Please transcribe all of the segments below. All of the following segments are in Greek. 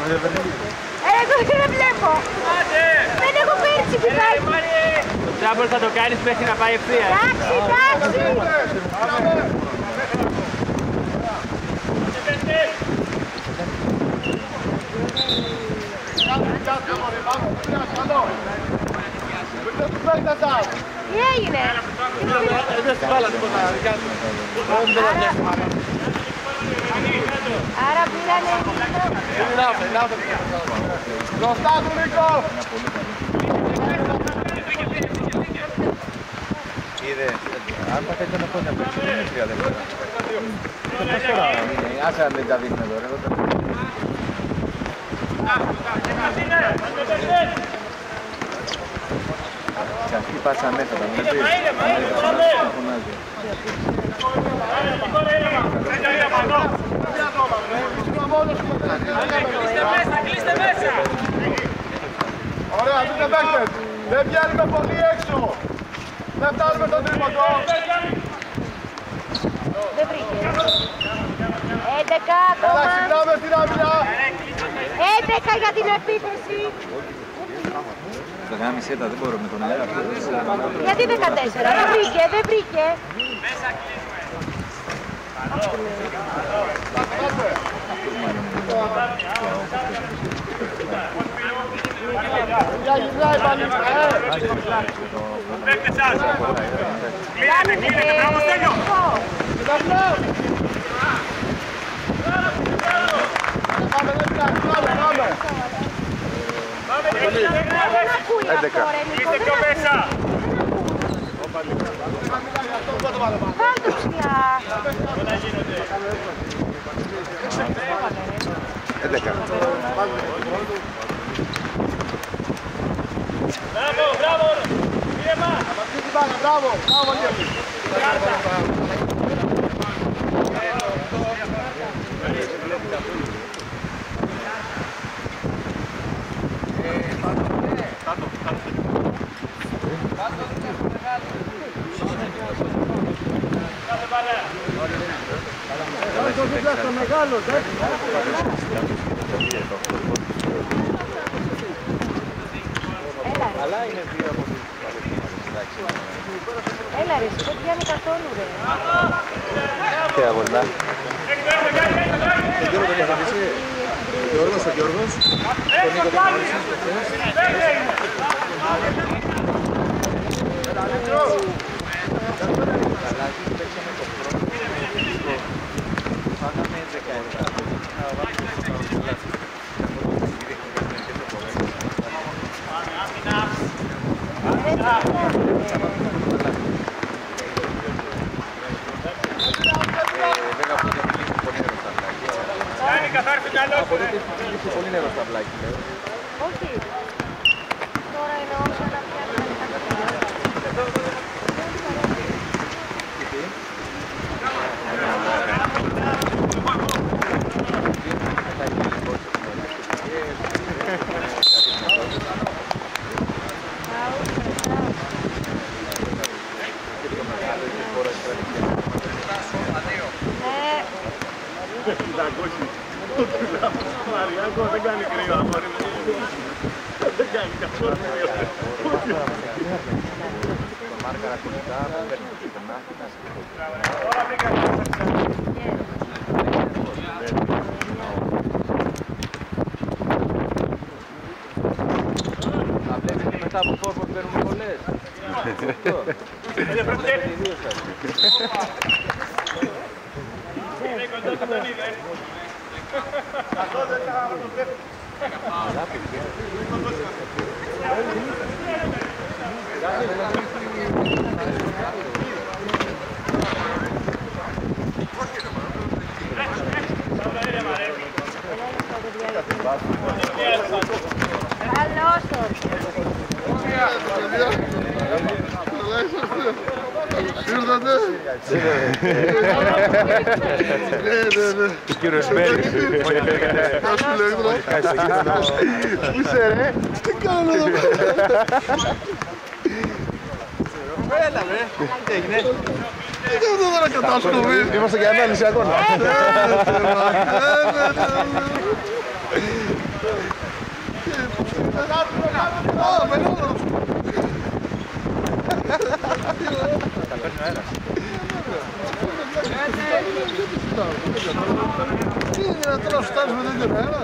Εγώ δεν βλέπω. Δεν έχω πέρυσι πιτάκι. Το τζάμπολ θα το κάνεις μέχρι να πάει ευθεία. Εντάξει, εντάξει. Τι έγινε? Άρα πήρανε Μπροστά του Νίκο! Είδε, αν τα κάνει ένα χρόνια πέρσι, δεν είναι 3 δεύτερα. Άσε μην τα δείχνει εδώ, ρε. Και αυτή πάσα μέσα, τα βλέπεις. Κλείστε μέσα! Ωραία, δείτε παίκτες. Δεν βγαίνουμε πολύ έξω. Δεν φτάνουμε τον τρίποντο. Δεν βρήκε. 11 Έλα, ακόμα. ξυπνάμε στην άμυνα. 11 για την επίθεση. Το γάμισε τα, δεν μπορώ με τον αέρα. Γιατί 14, δεν βρήκε, δεν βρήκε. Για γυρνάει πάλι. Παίκτες σας! Κλείνετε, μπράβο Στέλιο! Πάμε, δεν πειράζει, πάμε. Δεν ακούει αυτό ρε Νίκο, Είστε πιο μέσα! Βάλ' το ψηλά. 11. Μπράβο, μπράβο! Ήρεμα! Μπράβο, μπράβο Λιέφη. Έλα ρε, δεν πιάνει καθόλου ρε. Τι αγωνά. Ο Γιώργος. Κάνει καθάρισε το μυαλό σου! Πολύ νερό στα πλάκη. Όχι. Τώρα εννοούσα να πιάνει Μαριάκο δεν κάνει κρύο, αγόρι μου. Δεν κάνει καθόλου κρύο. Το Μάρκαρα κολλητά, παίρνει το πενάχτη, να να βλέπεις και μετά από φόρμα παίρνουμε πολλές. Καλώς το. Ήρθατε. Ο κύριος Μέρης. Πού είσαι ρε. Τι κάνω εδώ πέρα. Έλα βρε, τι έγινε. Τι κάνω τώρα κατάσκοπη. Είμαστε για ανάλυση αγώνα. Τι είναι τώρα φτάνεις με τέτοιο αέρα.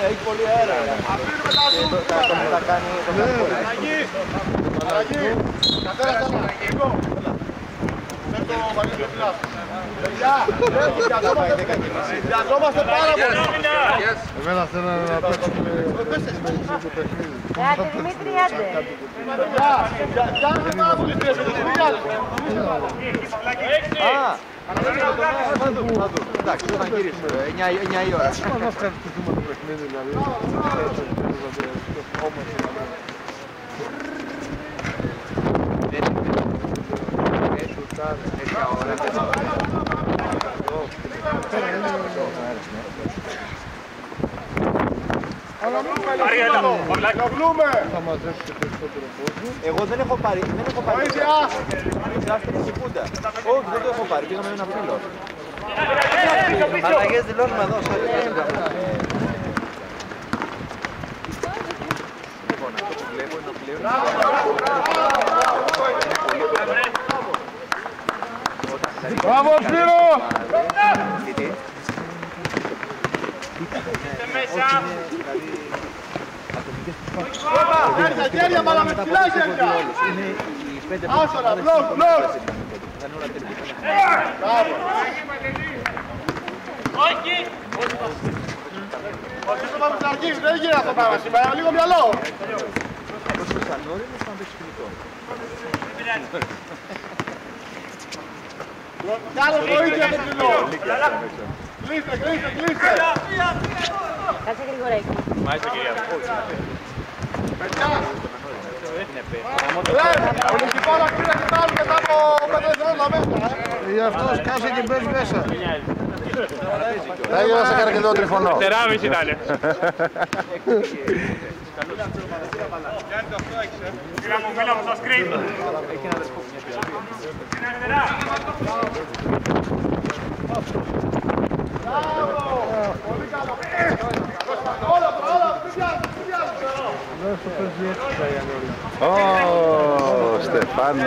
Έχει πολύ αέρα. Θα κάνει το Αλλαγή! Κατέρας ένα! Βιαζόμαστε πάρα πολύ! Εμένα θέλω να παίξουμε το παιχνίδι. Δημήτρη, άντε. Κάντε πάρα πολύ πίεση, το συνδυάζω. Εντάξει, θα γυρίσουμε, 9 η ώρα. Πώς να φτιάξουμε το παιχνίδι, δηλαδή. Θα μαζέψετε περισσότερο κόσμο. Εγώ δεν έχω πάρει. Ξάφτηκε πούντα. Όχι, δεν το έχω πάρει. Πήγαμε με ένα φίλο. Αλλαγές δηλώνουμε εδώ. Λοιπόν, αυτό που βλέπω είναι πλέον. Μπράβο, Σπύρο! Χέρια, μπάλα με ψηλά χέρια! Άσορα, μπλοκ! Όχι! Όχι, το πάμε στην αρχή, δεν γίνεται αυτό το πράγμα σήμερα, λίγο μυαλό! Αυτός είναι ανώριμος να παίξει φιλικό. Κάνε βοήθεια με ψηλό! Κλείστε! Κάτσε γρηγοράκι. Μάλιστα, κυρία. Παιδιά! Ολυμπική μπάλα πήρα και τα άλλη μετά από 5 δευτερόλεπτα μέσα. Γι' αυτός κάσε και μπες μέσα. Θα έγινε να σε κάνει και εδώ τριφωνό. Τεράμις ήταν. Μίλα μου στο σκριν. Είναι αριστερά. Πολύ καλό. Όλα, μην πιάζεις. Δεν στο παίζει έτσι τα Ιαννόρια. Ω, Στεφάνη.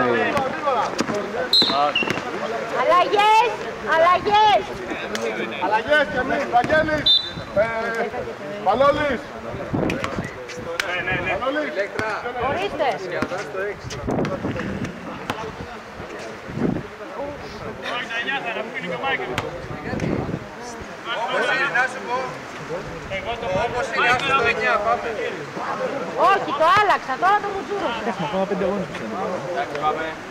Αλλαγές. Και εμείς, Βαγγέλης, Μανώλης. Μανώλης. Ορίστε. Όχι, το άλλαξα, τώρα το μουτσούρωσα. Έχουμε ακόμα 5 αγώνες που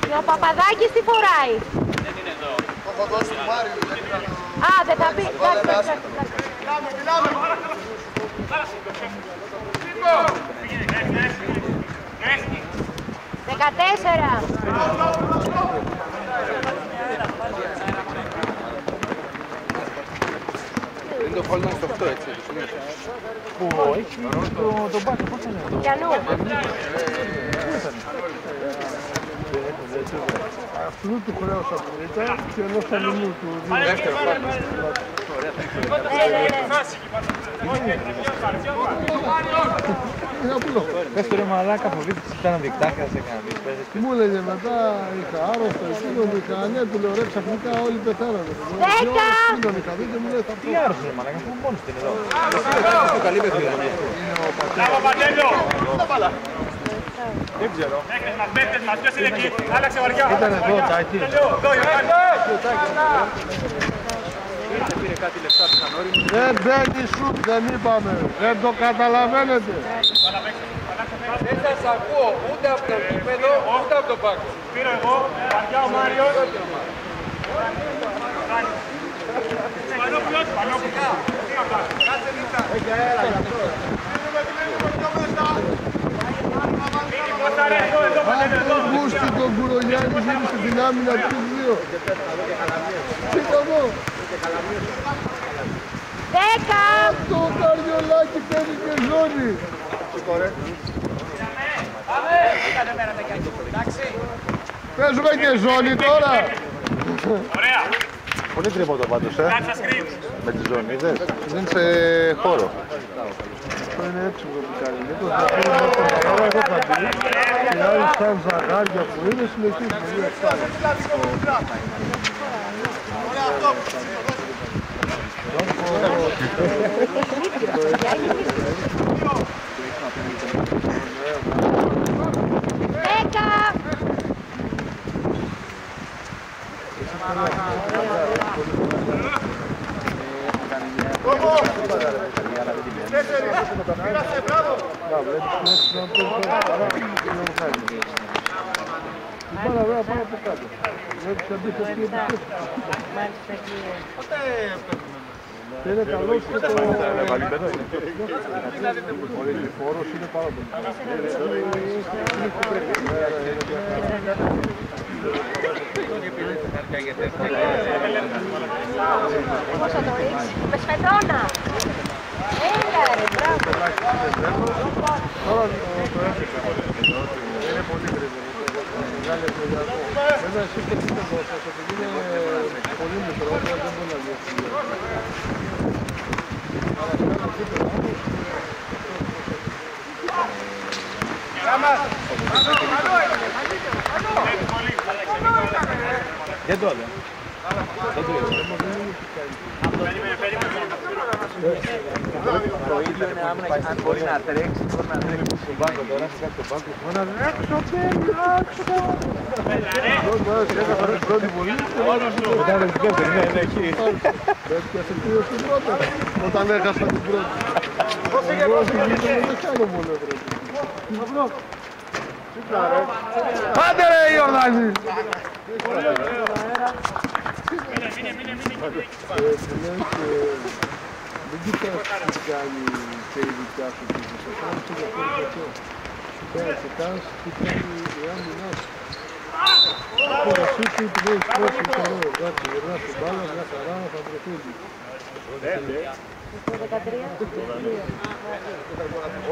Και ο Παπαδάκης τι φοράει. Το έχω δώσει του Μάριου. Α, δεν θα πει. Εντάξει. Μιλάμε. 14. είναι το Holman στο 8, έτσι. Πού έχει τον Μπάκο, πώς θα είναι. Γιαννού. Αυτού του χρέωσα που ήταν και ενός αλληνού του. Δεύτερο πάνω. Πες το ρε μαλάκα, φοβήθηκες ήταν δικτάχια, σε έκανα δεις πέζες. Μου έλεγε μετά, είχα άρρωστο, εκείνον είχα ανέ, του λέω ρε ξαφνικά όλοι πεθαίνανε. 10! Εκείνον είχα δει και μου λέει θα πω. Τι άρρωστο ρε μαλάκα, αφού μόνος την εδώ. Το καλή παιχνίδι. Μπράβο Παντέλο! Δεν ξέρω. Παίκτες μας, ποιος είναι εκεί, άλλαξε βαριά. Ήταν εδώ, Τάκη. Εδώ, Ιωάννη. Πήρε κάτι λεφτά του Χανόριμου. Δεν μπαίνει σουτ, δεν είπαμε. Δεν το καταλαβαίνετε. Δεν σας ακούω ούτε από το γήπεδο, ούτε από τον πάγκο. Πήρω εγώ, βαριά ο Μάριος. Πανόπουλος, Πανόπουλος. Κάτσε νύχτα. Έχει αέρα γι' αυτό. Μασταρέ, εδώ, Παντέλο, εδώ. Γούστι τον ο Γιάννης γύρισε την άμυνα του 2. Τι κάνω. 10. Το Καρδιολάκι παίρνει και ζώνη. Παίζουμε και ζώνη τώρα. Ωραία. Πολύ τρίποντο πάντως, Κάτσα screen. με τη ζώνη, είδες. Δεν σε χώρο. Αυτό είναι έξυπνο που κάνει. Μήπως θα πούμε ότι τώρα εδώ θα μπει και άλλοι σαν ζαγάρια που είναι συνεχίζουν. Είναι καλός και το φόρος είναι πάρα πολύ. Πώς θα το ρίξει, με σφεντόνα. Έλα ρε, μπράβο. Τώρα το έφυγα. Είναι πολύ γρήγορο. Μεγάλη εκλογιακό. Βέβαια εσύ και τι το δώσας, επειδή είναι πολύ μικρό, δεν μπορεί να διευθύνει. Δεν το λέω. Το ίδιο είναι αν μπορεί να τρέξει, μπορεί να τρέξει στον πάγκο τώρα, σε κάποιο πάγκο. Έξω, παιδί, έξω! Πρώτη βολή και Ήταν ρεζικές, δεν είναι εκεί. έπιασε δύο στην πρώτη. Όταν έχασα την πρώτη. Εγώ στην πρώτη δεν κάνω μόνο πρώτη. Άντε ρε Ιορδάνη! Δεν κοιτάς τι κάνει και η δικιά σου πίσω. Θα κάνεις το διαφορετικό. Κοιτάς τι κάνει η άμυνά σου. Τώρα εσύ που δεν έχεις πέσει καλό, εντάξει, γυρνάς την μπάλα, μια χαρά, θα προφύγει.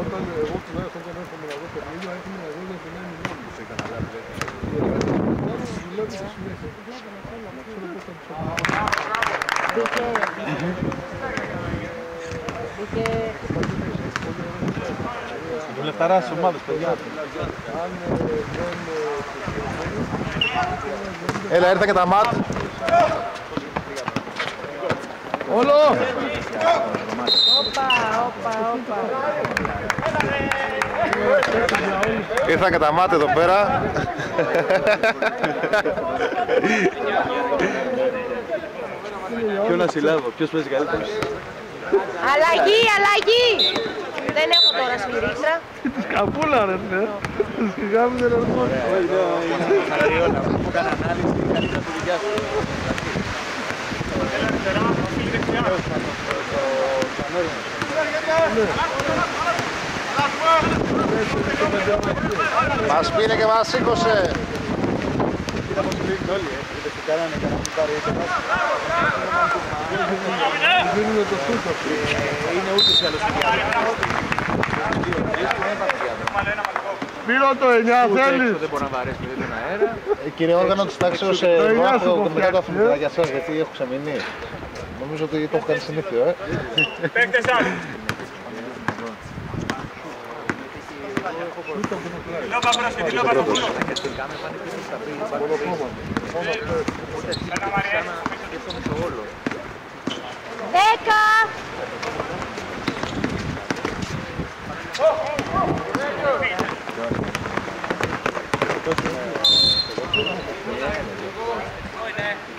Όταν εγώ τουλάχιστον όταν έρχομαι να δω παιχνίδια, έρχομαι να δω για την άμυνά μου. Σε καταλάβει. Δουλεύω στη συνέχεια. Να ξέρω πώς θα τους Το λεφταρά στις ομάδες, παιδιά. Έλα, ήρθα και τα ματ. Όλο! Ήρθα και τα ματ εδώ πέρα. Ποιο να συλλάβω, ποιος παίζει καλύτερος. Αλλαγή, αλλαγή! Δεν έχω τώρα σφυρίχτρα. Τη σκαπούλα ρε θε. Τη γάμι δεν ερχόταν. Αγριώνα, που έκανε ανάλυση, καλύτερα στη δικιά σου. Μας πήρε και μας σήκωσε. Κοίτα πως κλείνουν όλοι, είδες τι κάνανε για να μην πάρει είτε μας. Δίνουμε το σούτο. Είναι ούτως ή άλλως Πήρω το 9 θέλεις. δεν μπορεί να βαρέσει με τον αέρα. Κύριε όργανο της τάξεως, εγώ μετά το αφημιτρά για σας, γιατί έχω ξεμείνει. Νομίζω ότι το έχω κάνει συνήθιο, Παίκτες άλλοι. Λόπα μπροστά, λόπα από πίσω. Ένα Μαριέλη. 10.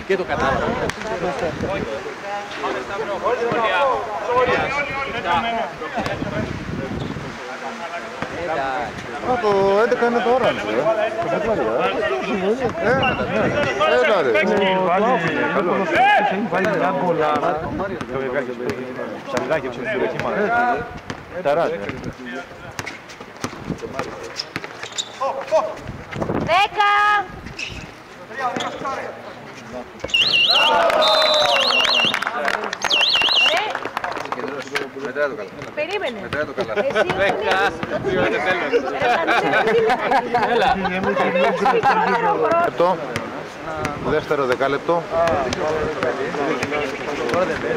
Και το κατάλαβα. Το 11 είναι το orange, το μετράλια. Έλα ρε. Έχει βάλει μια γκολάρα. Ψαλιδάκι ψηφίζει το ρεχήμα. Τεράστια. 10. Μετράει το καλά. Περίμενε. Μετράει το καλά. Εσύ Λεπτό. Δεύτερο δεκάλεπτο.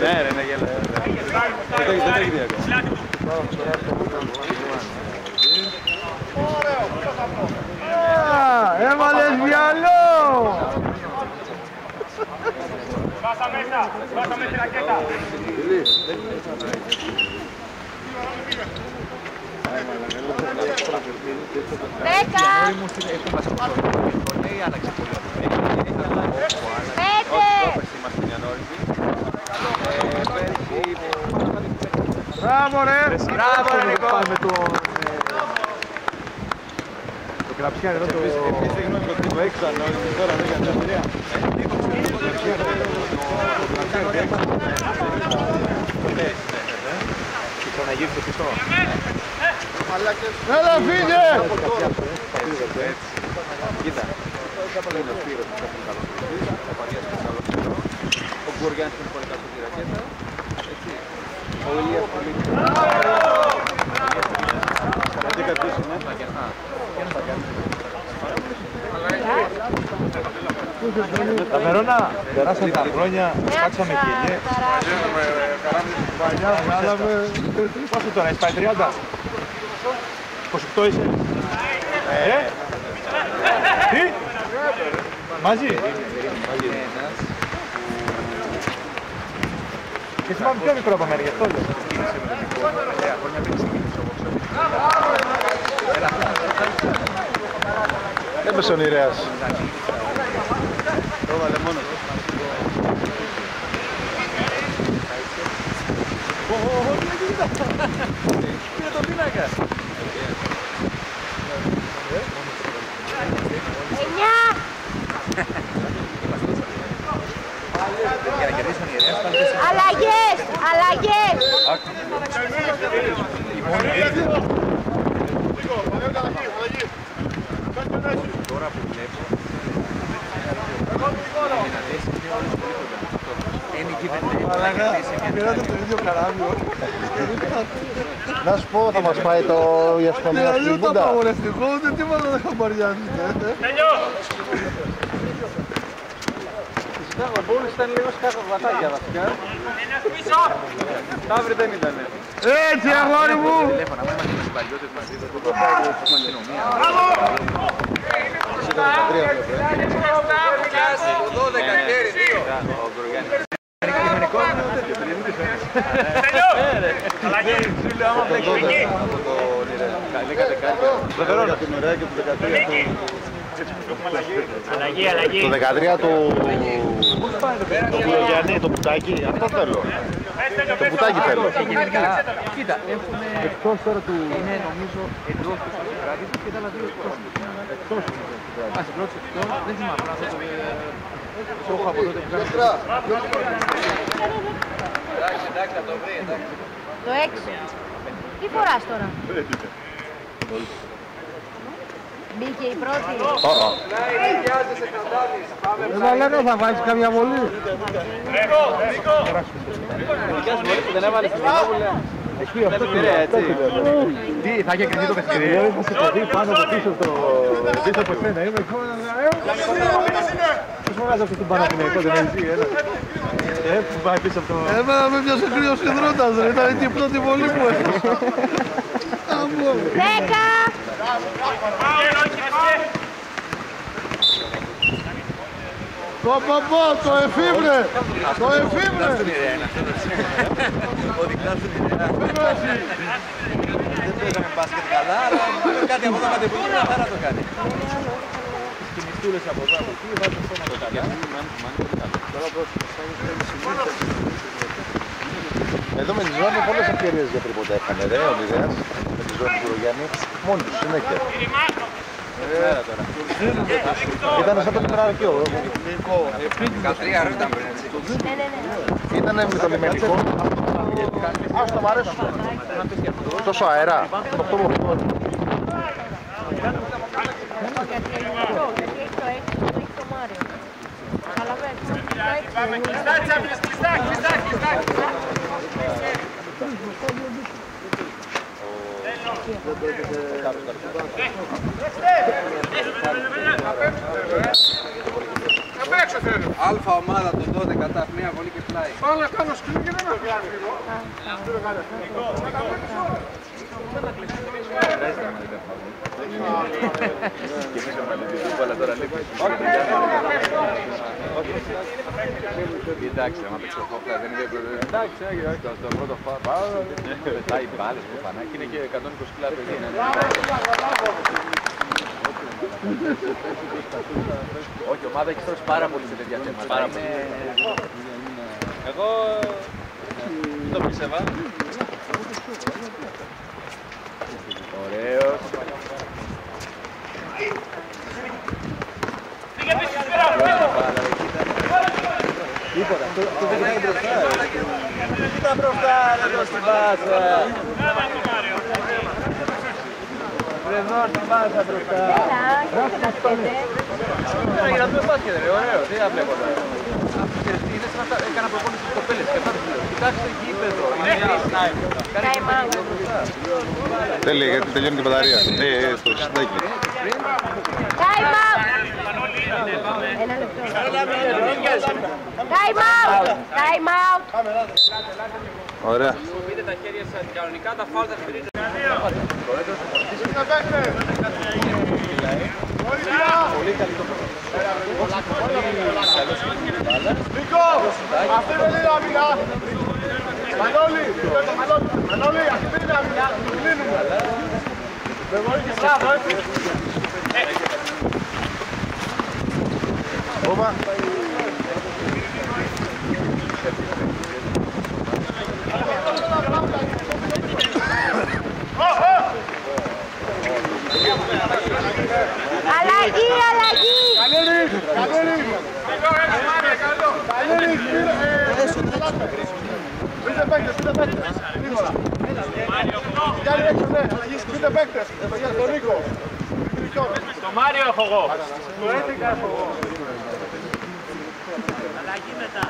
Ναι, ρε, ναι, γέλα. Δεν έχει δει ακόμα. Έβαλες μυαλό! Πάσα μέσα, πάσα με τη ρακέτα. Δέκα. Μπράβο ρε! Μπράβο ρε Νικό! Το κλαψιάρι εδώ το... Επίσης γνώμη το έξανο, τώρα δεν κάνει ευκαιρία. Ξαναγύρει το πιστό. Έλα φύγε! Κοίτα. Είναι ο Σπύρος που θα πει καλός παιχνίδι, ο Πανιάς που είναι καλός παιχνίδι, ο Γκοριάνης που είναι πολύ καλός στη ρακέτα, έτσι. Ο Ηλίας που είναι κάτι κάποιος είναι. Τα Βερόνα, περάσαν τα χρόνια, κάτσαμε και γε. Παλιά βγάλαμε... Πόσο τώρα, έχεις πάει 30? 28 είσαι? Τι? Μαζί? Και θυμάμαι πιο μικρό από μένα, γι' αυτό λέω. Έπεσε ο Νηρέας. Το έβαλε μόνος. Πήρε τον πίνακα. 9. Αλλαγές, αλλαγές. Τώρα που βλέπω είναι εκεί Πήρατε το ίδιο καράβιο. Να σου πω, θα μας πάει η αστυνομία Δηλαδή στην ούτε Μπούντα. απαγορευτικό, ούτε τίποτα δεν χαμπαριάζεται. Τελειώ! Ο Μπούλης ήταν λίγο σκάφο βατάκια βασικά. Ένας πίσω! Ταύρη δεν ήτανε. Έτσι αγόρι μου! Τηλέφωνα, άμα είμαστε στους παλιότερους μαζί, δεν το πάρει στην αστυνομία. Εσύ το 13 Το 12 χέρι, 2. Ο Γκοριάνης. Τελειώ! Αλλαγή! Σου λέω άμα βλέξεις εκεί. Λέγατε κάτι. Το Βερόνα. Την ωραία και το 13 Νίκη! Αλλαγή, αλλαγή. Το 13 του Γκουλογιαννή, το πουτάκι, αυτό θέλω. Το πουτάκι θέλω. Κοίτα, έχουν... Εκτός τώρα του... Είναι νομίζω εντός του Σοκράτης και τα άλλα δύο εκτός. Εκτός του Σοκράτης. Ας πρώτος εκτός, δεν θυμάμαι. Το έχω από τότε που κάνω. Εντάξει, θα το βρει, εντάξει. Το 6. Τι φοράς τώρα? Μπήκε η πρώτη. Βαλέκα, θα βάλεις καμιά βολή. Νίκο, Νίκο! Δεν έβαλες την Πινόπουλα. Αυτό έτσι. Τι, θα είχε κρυφτεί το παιχνίδι. Θα σε παιδί πάνω από πίσω από εσένα. Είμαι πώς φοράς αυτό τον Παναθηναϊκό, δεν έχει ένα. Που πάει πίσω από το... Εμένα με πιάσε κρύος υδρότας ρε, ήταν η πρώτη βολή που έφυγε. 10. Το εφήβρε! Το εφήβρε! Ο δικτάς του Νηρέα. Δεν παίζαμε μπάσκετ καλά, αλλά κάτι από εδώ κάτι που είναι καλά το κάνει. Και μυστούλες από εδώ από εκεί, βάζει το σώμα το καλά. Εδώ με τη ζώνη πολλές ευκαιρίες για τρίποτα έκανε ρε ο Νηρέας. Με τη ζώνη του Γκουλογιαννή. Μόνοι τους συνέχεια. Ήταν σαν το πετραρκείο. 13 ρε ήταν πριν έτσι. Ναι. Ήτανε με το λιμενικό. Ας το μ' αρέσουν. Τόσο αέρα. Αυτό μου Γιατί ελληνικό, γιατί έχει το 6, το έχει το Μάριο. Κλειστά τις άμυνες, κλειστά. Αλφα ομάδα των 12 μία βολή και πλάι. Πάω να κάνω σκριν και δεν με πιάνει λίγο. Εντάξει, άμα παίξει ο Χόπλα δεν είναι... Εντάξει, το πρώτο φάουλ πετάει μπάλες στο φανάκι, είναι και 120 κιλά παιδί. Όχι, η ομάδα έχει στρώσει πάρα πολύ σε τέτοια θέματα. Εγώ δεν το πίστευα. Ωραίος. Πήγε πίσω, πήρα. Τίποτα, το δεν είναι μπροστά. Κοίτα μπροστά, δεν το στην πάσα. Εδώ στην πάσα μπροστά. Για να δούμε μπάσκετ, ωραίο, τι να βλέπω τώρα. Είναι σαν να έκανα προπόνηση στις κοπέλες και αυτά τους λέω. Κοιτάξτε γήπεδο, είναι Τέλεια, γιατί τελειώνει και η μπαταρία. Στο συντάκι. Time out! Ένα λεπτό. Time out! Time out! Ωραία. Πείτε τα χέρια σας κανονικά, τα φάουλ τα σφυρίζετε. πολύ καλή το Νίκο, αυτή είναι η άμυνα. Μανώλη, αυτή είναι η άμυνα. Κλείνουμε. Με βοήθησε, μπράβο, έτσι. Όπα. Αλλαγή, αλλαγή! Καλέρης! Πείτε παίκτες! Γρήγορα! Γιάννη έξω, ναι! Πείτε παίκτες! Για τον Νίκο! Το Μάριο έχω εγώ. Το 11 έχω εγώ! Αλλαγή μετά.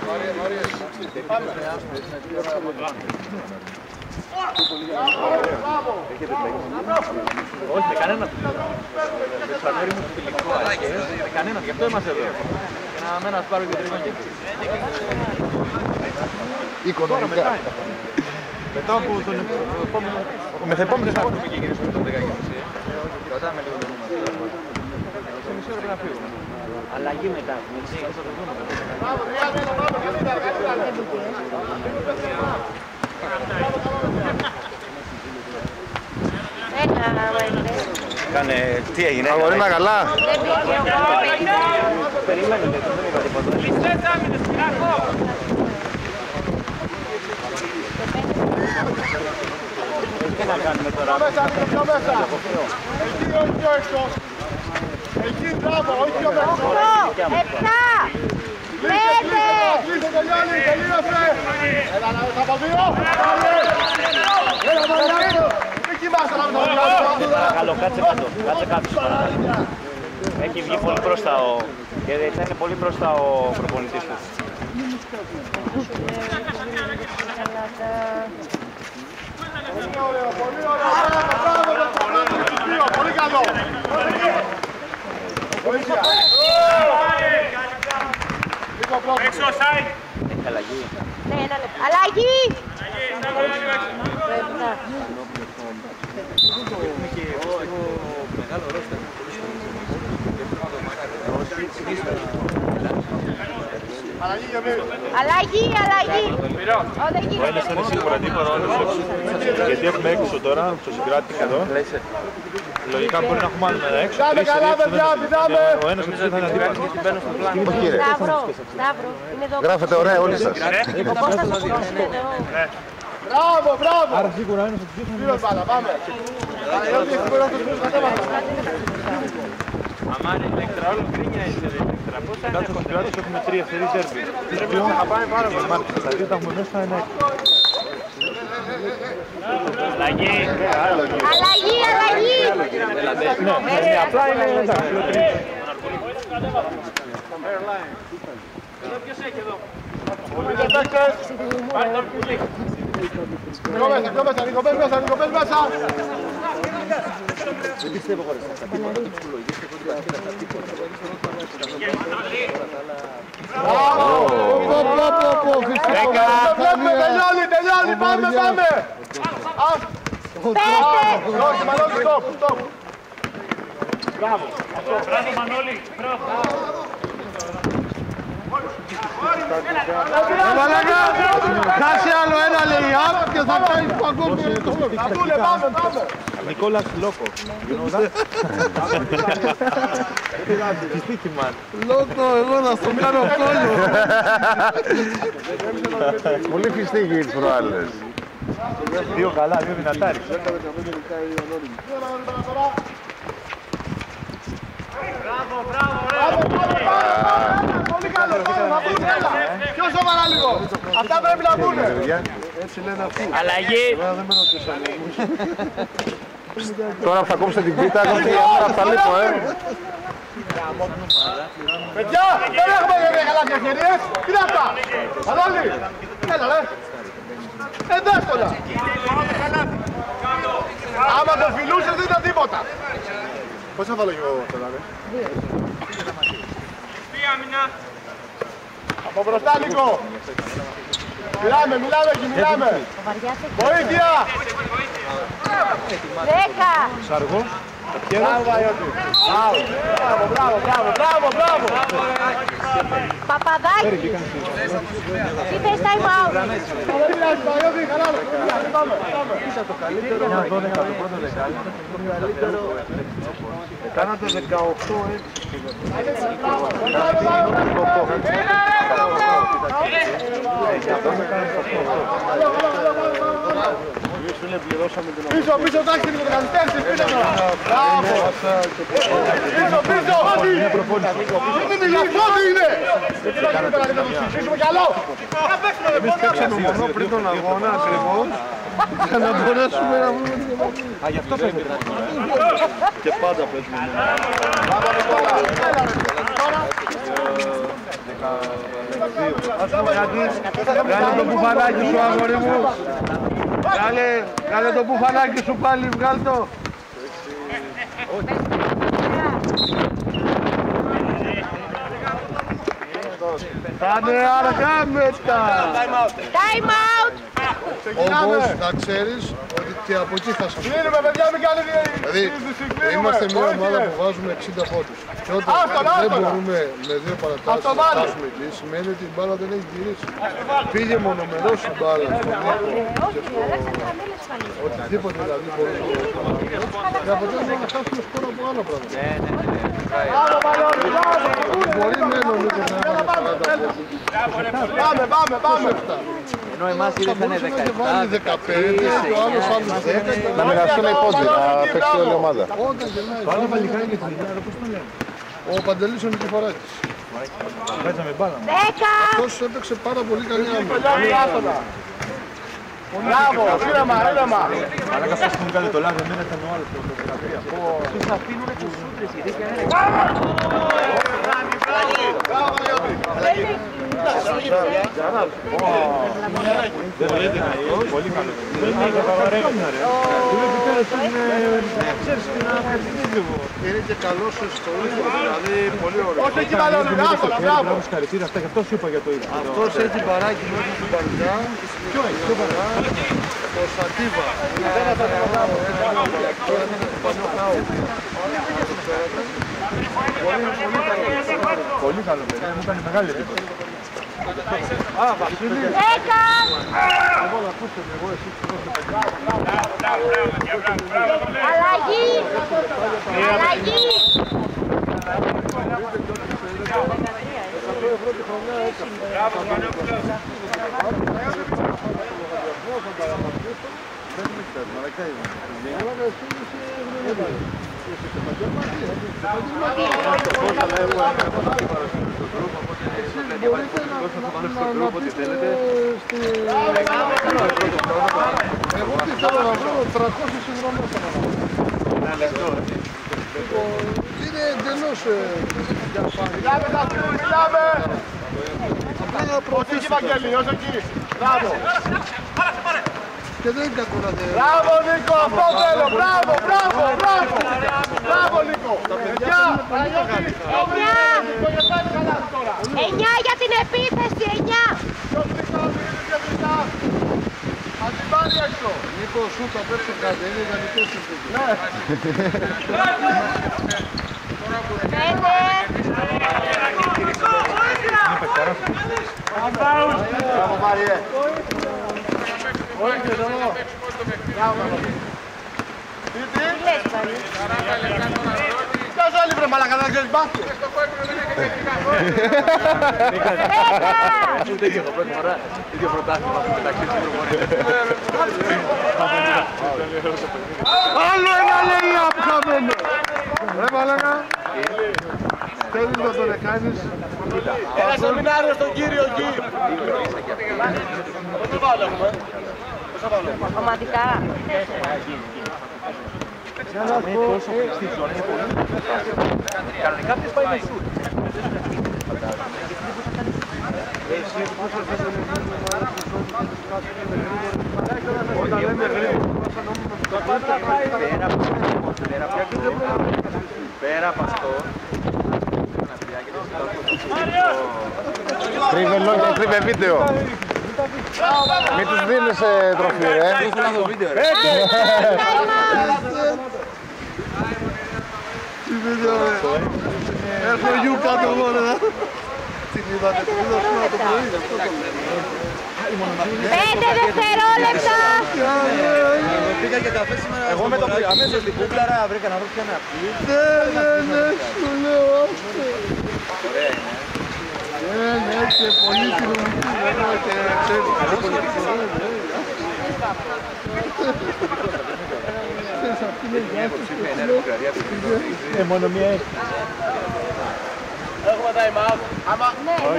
Όχι, με κανέναν. Με φανέρι μου φιλικό αρχές, με κανέναν, γι' αυτό είμαστε εδώ. Και να μένας πάρω και τρίγον και εκεί. Οικονομικά. Μετά από τον επόμενο... Μεθεπόμενο θα έρθουμε και γυρίσουμε το 10.30. Κρατάμε λίγο το νούμερο. Σε μισή ώρα πρέπει να φύγουμε. Αλλαγή μετά. Θα το δούμε. Κάνε, τι έγινε, αγορίνα καλά. Δεν πήγε εγώ. Περιμένετε, δεν είπα τίποτα. Κλειστές άμυνες, πειράχω. Τι να κάνουμε τώρα. Πιο μέσα! Εκεί όχι πιο έξω! Εκεί μπράβο, όχι πιο μέσα! 8, 7, 5. Κλείσε το Γιάννη, τελείωσε! Έλα, θα από δύο! Έλα, Μαριάκο! Μην κοιμάσαι να μην το βγάλω! Παρακαλώ, κάτσε κάτω, κάτσε κάτω. Έχει βγει πολύ μπροστά και θα είναι πολύ μπροστά ο προπονητής του. Πολύ ωραίο, πολύ ωραίο! Μπράβο, πολύ καλό! Βοήθεια! Έξω, side. Αλλαγή. Ναι, ένα λεπτό. Αλλαγή! Αλλαγή, αλλαγή! Δεν γίνεται. Είναι σίγουρα αντίπαλο όλους έξω. Γιατί έχουμε έξω τώρα, στο συγκράτη εδώ. Λογικά μπορεί να έχουμε άλλον έξω. Πηδάμε καλά, παιδιά, πηδάμε! Ο ένας από τους δύο θα είναι αντίπαλος. Όχι ρε. Σταύρο, Σταύρο, είναι εδώ. Γράφετε ωραία όλοι σας. Ο Κώστας ο Κώστας είναι εδώ. Μπράβο, μπράβο! Άρα σίγουρα ένας από τους δύο θα είναι Δύο μπάλα, πάμε! Όλοι έχουμε να τους βρούμε κατέβατα. Αμά είναι ηλέκτρα, όλο γκρίνια είσαι ηλέκτρα. Πώς θα είναι κάτω στο συγκράτη έχουμε 3 σερί τέρμπι. Θα πάμε πάρα πολύ. Τα δύο τα έχουμε μέσα θα είναι έξω. αλλαγή. Αλλαγή, αλλαγή! Ναι, απλά είναι εντάξει. Νίκο, πες μέσα. Δεν πιστεύω χωρίς αυτά. Τίποτα το ψυχολογικό και τα σκέτα τίποτα. Τελειώνει, πάμε. Όχι, Μανώλη, stop. Μπράβο Μανώλη, μπράβο. Χάσει άλλο ένα λέει up και θα κάνει παγκόσμιο. Αντούλε, πάμε. Νικόλας Λόκο. Λόκο, εγώ να στο κάνω κόλλο. Πολύ φιστίκι τις προάλλες. Δύο καλά, δύο δυνατάρι. Πολύ καλό, πιο σοβαρά λίγο. Αυτά πρέπει να πούνε. Έτσι λένε αυτοί. Αλλαγή. Τώρα που θα κόψετε την πίτα, κόψετε για μένα από τα λίπω, Παιδιά, δεν έχουμε καλά ευκαιρίες. Τι είναι αυτά. Μανώλη, έλα ρε. Εύκολα. Άμα το φιλούσες δεν ήταν τίποτα. Πώς θα βάλω εγώ τώρα, ρε. Από μπροστά λίγο. Μιλάμε. Βοήθεια. 10. Σαργό. Μπράβο. Παπαδάκη. Τι θες time out. Κάνατε 18 έτσι. Πίσω, τάξη λίγο, καθυστέρησες πίσω τώρα. Μπράβο. Πίσω. Είναι αυτό είναι. Ψήσουμε κι άλλο. Εμείς παίξαμε μόνο πριν τον αγώνα ακριβώς. Για να μπορέσουμε να βρούμε την κομμάτι. Α, γι' αυτό παίρνει. Και πάντα παίζουμε. Βγάλε το μπουφανάκι σου, αγόρι μου. Βγάλε το μπουφανάκι σου πάλι, βγάλε το. Πάνε αργά μετά. Time out. Όμως να ξέρεις ότι και από εκεί θα σας κλείνουμε, παιδιά, μην κάνετε. Δηλαδή, είμαστε μια ομάδα που βάζουμε 60 πόντους. Και όταν δεν μπορούμε με δύο παρατάσεις να φτάσουμε εκεί, σημαίνει ότι η μπάλα δεν έχει γυρίσει. Πήγε μονομερός η μπάλα στον Νίκο και στο οτιδήποτε δηλαδή μπορούμε να κάνουμε. Και αποτέλεσμα να χάσουμε σκόρα από άλλα πράγματα. Μπορεί μένει ο Νίκος να έβαλε 40 πόντους. Πάμε. Ενώ εμάς ήρθανε 17. Να μοιραστούν οι πόντοι, να παίξει όλη η ομάδα. Το άλλο παλικάρι και την Ιλιάρα, πώς το λένε. Ο Παντελής ο Νικηφοράκης. Παίζαμε μπάλα. 10. Αυτός έπαιξε πάρα πολύ καλή άμυνα. Μπράβο, ήρεμα. Αλλά καθώς μου κάνει το λάδι, εμένα ήταν ο άλλος το 13. Τους αφήνουνε τους σούτρες, γιατί και πολύ καλό. Είναι και καλός στο ίδιο, δηλαδή πολύ ωραίο. Όχι εκεί μάλλον, μπράβο. Συγχαρητήρια, αυτά, γι' αυτό σου είπα για το ίδιο. Αυτός έχει παράκι μέσα στην Παριζά. Ποιο έχει, ο Σατίβα. Πολύ καλό, παιδί, μου έκανε μεγάλη εντύπωση. Α, Βασίλη. 10. Αλλαγή. Εγώ τι θέλω να βρω 300 συνδρομές. Είναι εντελώς διαφάνεια. Μιλάμε τα του, μιλάμε! Όχι Βαγγέλη, όσο εκεί. Μπράβο! Και δεν είναι κακό να δεν... Μπράβο Νίκο, αυτό θέλω! Μπράβο, μπράβο, μπράβο! Μπράβο Νίκο! 9 για την επίθεση, 9! Αντιβάρει έξω! Νίκο, σου τα πέψε κάτι, είναι ιδανικό σύμφωνο. Μπράβο Μάριε! Τι λες πάλι? Ποιος όλοι βρε μαλάκα, δεν ξέρεις μπάσκετ! Ούτε και εγώ πρώτη φορά, ίδιο πρωτάθλημα μεταξύ τους προπονητές. Άλλο ένα λέει από χαμένο! Ρε μαλάκα! Θέλεις να τον εκάνεις. Ένα σεμινάριο στον κύριο εκεί! Πόσο βάλω έχουμε? Ομαδικά. Τόσο στη ζώνη είναι πολύ κανονικά ποιος πάει με σουτ. Εσύ πώς θα θες να όταν λέμε γρήγορα πέρα από αυτό Κρύβε λόγια, κρύβε βίντεο. Μην τους δίνεις τροφή ρε. έχω λάθος βίντεο ρε. Τι βίντεο ρε. Έχω γιου κάτω εγώ ρε. Την είδατε, την είδα σήμερα το πρωί. 5 δευτερόλεπτα! Πήγα και καφέ σήμερα. Εγώ με το πρωί αμέσως την κούκλαρα βρήκα να βρω ποια να πει. Ναι, σου λέω άστε. Ωραία είναι. Ναι, και πολύ κοινωνική βέβαια και ξέρει. Καλή πολιτική. Μόνο μία έχει. Έχουμε time out.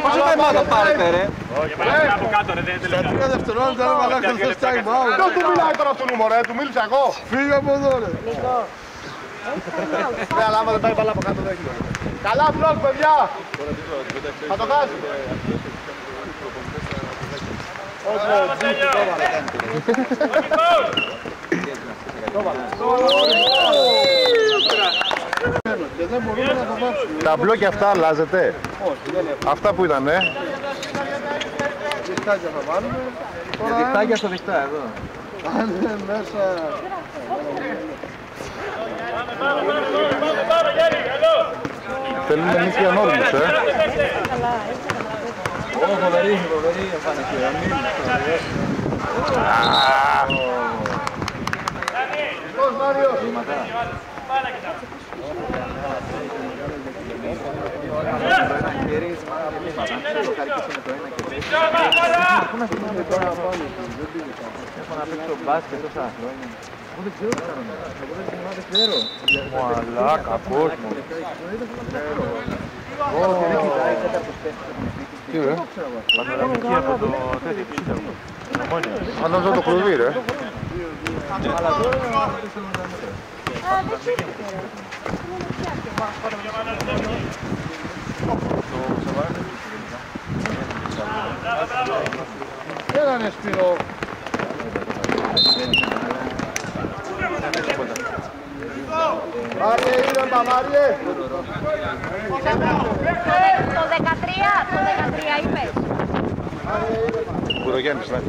Πόσο time out θα πάρετε ρε. Όχι, από κάτω ρε, δεν είναι Στα 3 δευτερόλεπτα να μαλάκα θες time out. Ποιος του μιλάει τώρα αυτού νούμερο, του μίλησα εγώ. Φύγε από εδώ ρε. Ναι, αλλά άμα δεν πάει μπάλα από κάτω δεν έχει. Καλά μπλοκ, παιδιά. Θα το κάνει. Και δεν μπορούμε να το βάψουμε. Τα μπλόκια αυτά αλλάζετε. Αυτά που ήταν, Διχτάκια θα βάλουμε. Για διχτάκια στο διχτά εδώ. Αν είναι μέσα... Θέλουμε νίκη ανόρμους, Φοβερή εμφάνιση. Πώς Μάριος. Έχω να παίξω μπάσκετ τόσα χρόνια. Εγώ δεν ξέρω τι κάνω. Εγώ δεν ξέρω. Μαλάκα, κόσμο. Τι ρε. Πανελλαδική από το τέτοιο Σύνταγμα. Αν νόμιζα το κλουβί ρε. Αλλά τώρα Δεν ψήφισε ρε. Έλα ναι Σπύρο. Μάριε, ήρεμα, Μάριε. Το 13 είπες. Κουρογέννης, ναι.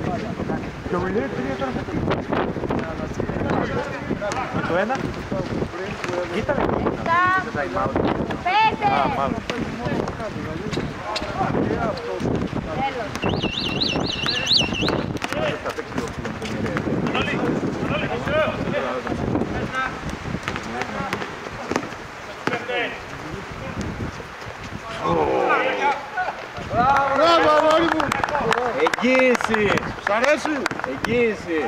το ένα. Ήταν 5. Μπράβο αγόρι μου. εγγύηση. Σ' αρέσει. Εγγύηση.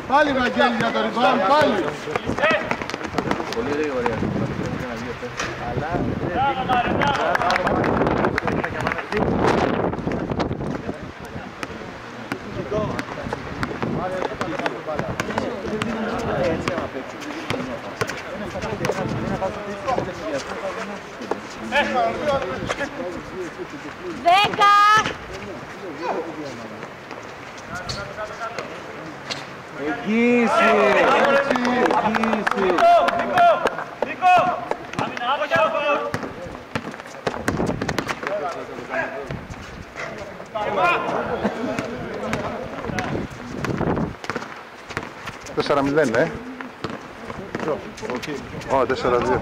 Πάλι Βαγγέλη για το rebound, πάλι. Πολύ γρήγορη αυτή που θα να βγει αυτό. Αλλά εγγύηση! Τέσσερα 0, Ω, 4-2.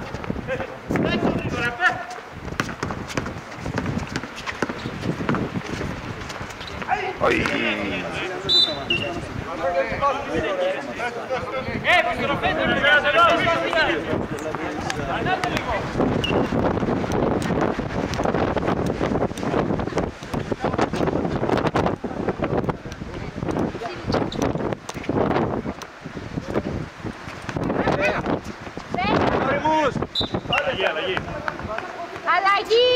Αλλαγή!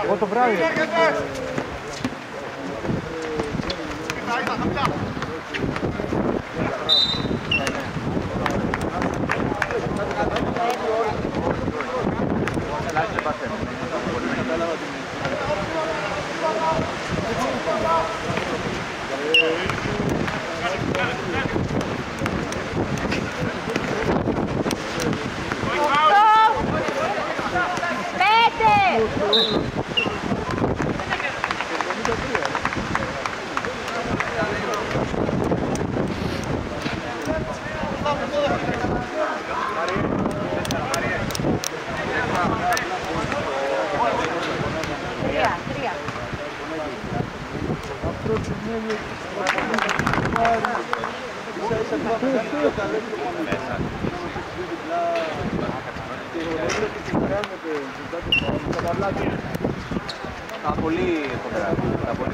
Εγώ το βράδυ. Τα πολύ φοβερά. Τα πολύ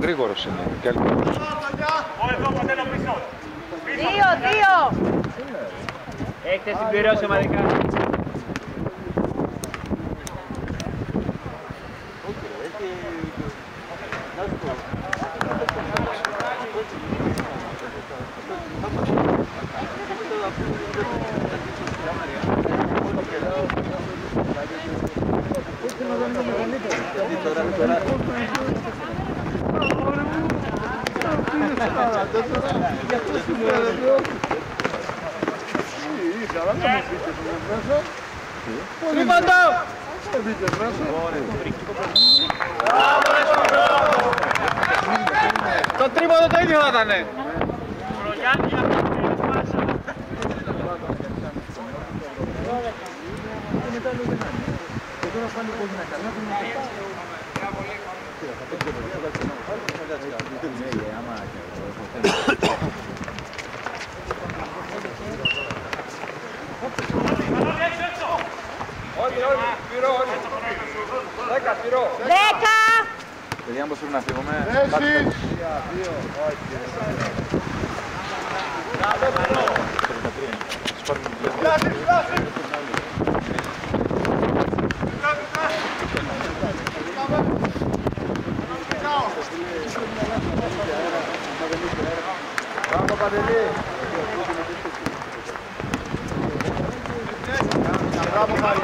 Γρήγορος είναι. 2-2! Έχετε συμπληρώσει ομαδικά. Το τρίποντο το ίδιο θα ήταν. Δέκα! Παιδιά, πώς πρέπει να φύγουμε. Θέσεις! Μπράβο Παντελή. Μπράβο Μάρια.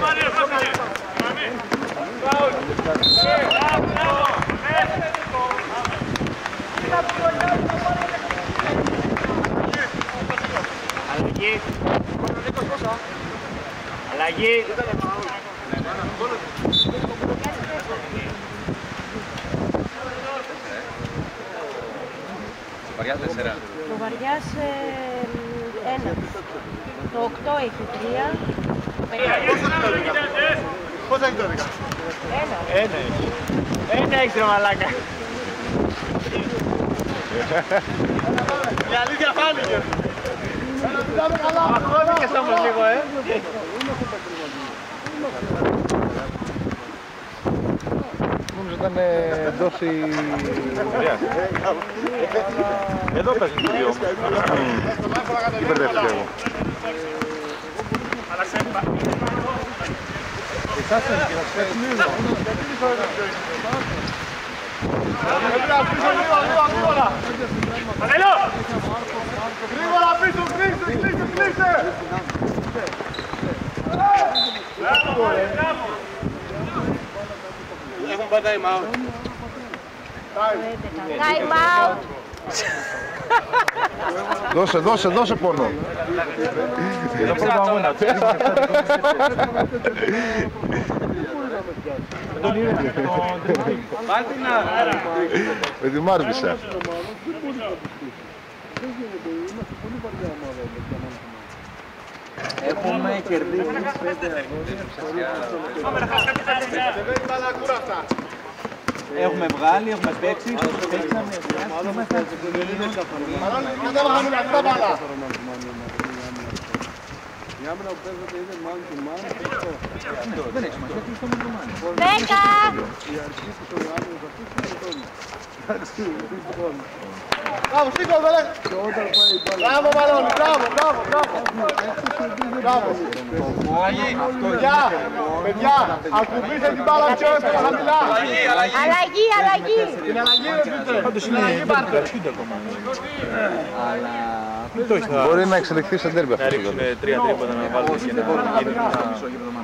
Αλλαγή. Αλλαγή. Ο Βαριάς 1. Το 8 έχει 3. Πώς έχει το 10? Ένα έχεις ρε μαλάκα. Η αλήθεια φάνηκε. Αχρώμηκες όμως λίγο, Νομίζω ήταν εντός η... Εδώ παίζουν το δύο. Τι μπερδεύτηκα εγώ. Εσάς είναι και να ξέρεις λίγο. Γρήγορα πίσω, κλείσε! Έχουν πάει time out. Time out. Δώσε πόνο. Εδώ πρώτο αγώνα. Τον είδε και τον τριπλή. Με τη Μάρβισσα. Έχουμε κερδίσει 5 Έχουμε βγάλει, έχουμε παίξει, παίξαμε, είμαστε Η άμυνα που παίζεται είναι man to man. δεν έχει σημασία, τι στο μοντρομάνι. 10. Η αρχή της οργάνωσης αυτής είναι το τόνι. Εντάξει, λοιπόν. Μπράβο, σήκω, βέλε! Και όταν πάει η μπάλα... Μπράβο, Μαλώνη, μπράβο! Παιδιά, ακουμπήστε την μπάλα πιο εύκολα χαμηλά! Αλλαγή. Την αλλαγή ρε πείτε! Πάντως είναι ευχαριστούνται ακόμα. Αλλά... Μπορεί να εξελιχθεί σε ντέρμπι Να αυτό. ρίξουν 3 τρίποτα να βάλουν και να γίνει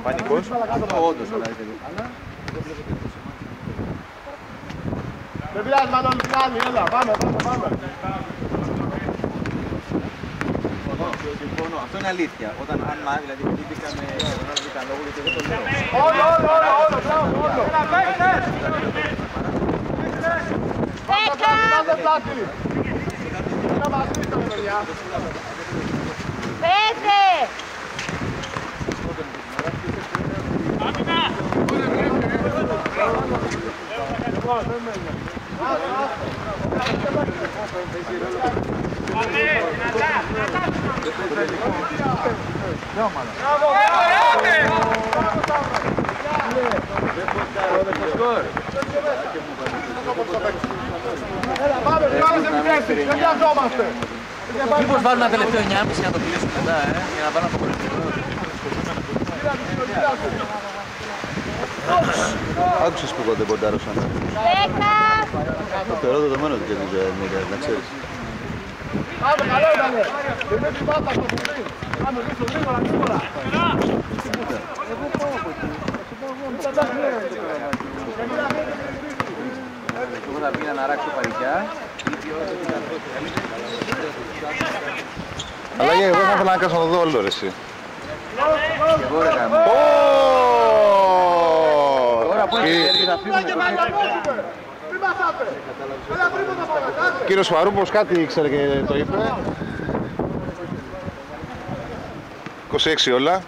πανικός. Όντως, αλλά Δεν πειράζει Μανώλη, την άλλη, έλα, πάμε. Συμφωνώ, αυτό είναι αλήθεια. Όταν αν δηλαδή χτύπηκαμε τον άλλο ήταν λόγο γιατί δεν το λέω. Όλο, μπράβο. Πάτε πλάτη. Να μας πείτε, παιδιά. 5. Πάμε σε επιθέσεις, δεν βιαζόμαστε. Μήπως βάλουν ένα τελευταίο 9,5 να το κλείσουν μετά, για να βάλουν αποκολλητικό. Άκουσες που κοντά ποντάρωσαν. 10. Το θεωρώ δεδομένο ότι κέρδιζε Μίγα, να ξέρεις. Πάμε, καλό ήτανε. Δεν με θυμάται αυτό που πριν. Πάμε πίσω, γρήγορα. Εγώ θα πήγα να ράξω παρικιά. Αλλά εγώ θα ήθελα να κάτσω να το δω όλο ρε εσύ. Εγώ ρε γάμο. Τώρα που έρχεται θα φύγουμε. Μην πασάτε. Έλα πριν τα παρακάτε. Κύριος Φαρούπος κάτι ήξερε και το είπε. 26 όλα.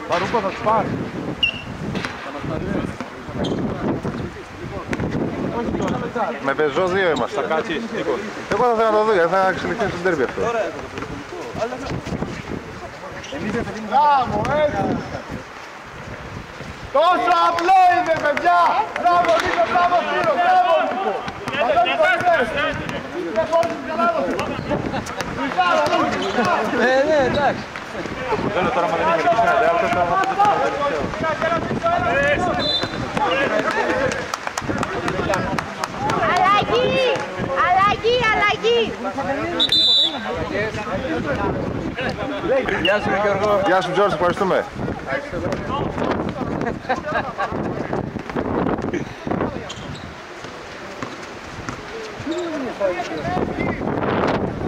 Φαρούπο θα τους πάρει. Με πεζό 2 είμαστε. Θα κάτσεις, Νίκο. Εγώ θα θέλω να το δω γιατί θα εξελιχθεί στο ντέρμπι αυτό. Μπράβο, έτσι. Τόσο απλό είναι, παιδιά. Μπράβο, Νίκο, μπράβο, Σπύρο, μπράβο, Νίκο. Ναι, εντάξει. Το μπουρδέλο τώρα, μα δεν είχε αρχίσει ένα δεύτερο, τώρα θα το τελευταίο. Αλλαγή! Αλλαγή! Αλλαγή! Γεια σου Γιώργο. Γεια σου Τζόρτζ, ευχαριστούμε.